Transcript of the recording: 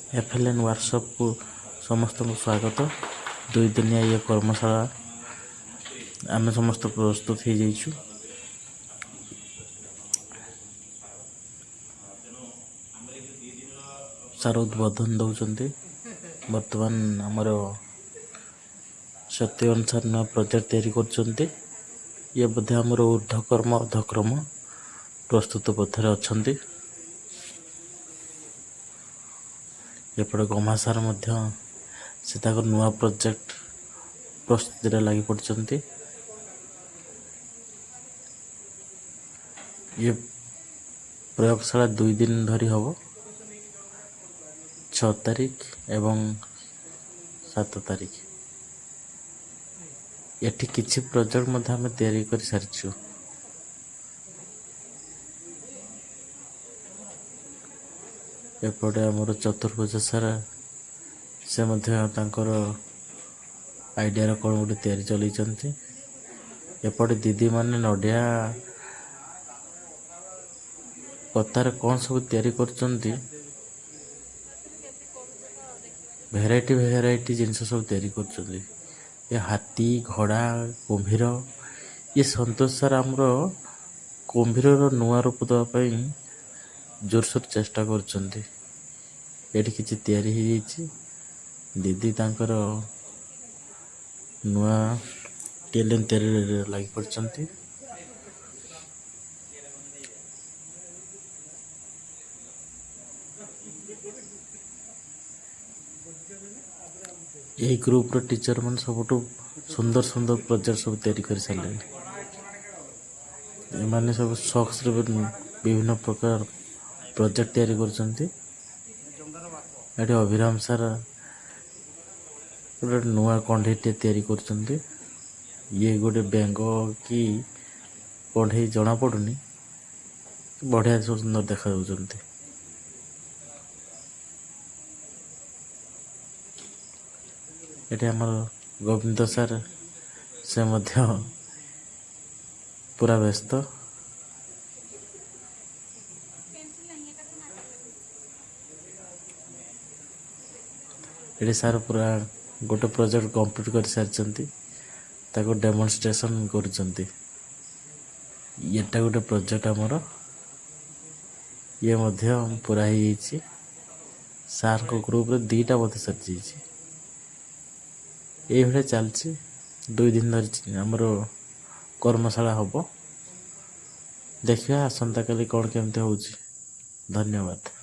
FLN workshop को समस्त को स्वागत। 2 दिनिया ये कर्मशाला आम समस्त प्रस्तुत हो जाइछु। सार उद्बोधन दौरान बर्तमान आमर सत्य अनुसार नया प्रोजेक्ट तैयारी कर ये बोधे आमर ऊर्ध्वकर्म अधक्रम प्रस्तुत पथर अच्छा। एपटे गमा सार से नुआ प्रोजेक्ट प्रस्तुति लगी पड़ते। ये प्रयोगशाला 2 दिन धरी हम 6 तारिख एवं 7 तारिख एठी किछि प्रोजेक्ट आम तैयारी कर सारिछु। एपटे आमर चतुर्भुज सार से आइडिया कौन गोटे तैयारी चलते। एपटे दीदी माने नडिया पतार कौन सब तैयारी करचंती। भेराइटी जिनस सब तैयारी करचंती। ये हाथी घोड़ा कुंभीर ये संतोष सार आमर कुंभीर नुआ रूप देवाई जोरसोर चेष्टा करचंती। एठी किछि तैयारी हो जाइछि। दीदी तांकर नुआ टेलेंट तैयारी लगी पड़चंती। यही ग्रुप रो टीचर मन सबुठ सुंदर सुंदर प्रोजेक्ट सब तैयारी कर सारे। एमाने सब शॉक्स रे विभिन्न प्रकार प्रोजेक्ट तैयारी करचंती। एठी अभिराम सार गोटे नुआ कंढे तैयारी करचंती। ये गोटे बेंग की कंढे जना पड़ुनी बढ़िया सुंदर देखा जाउचंती। एठी हमर गोविंद सार से मध्य पूरा व्यस्त। एठी सार पूरा गोटे प्रोजेक्ट कंप्लीट कर सारचंती। ताको डेमोन्स्ट्रेशन करचंती। एटा गोटे प्रोजेक्ट हमर ये मध्य पूरा ही जाइछि। सार को ग्रुप रे 2टा बोधे सर जाइछि। ये चलती 2 दिन धरी आमर कर्मशाला हम देखिए आसंता काली कौन केमती होउछि। धन्यवाद।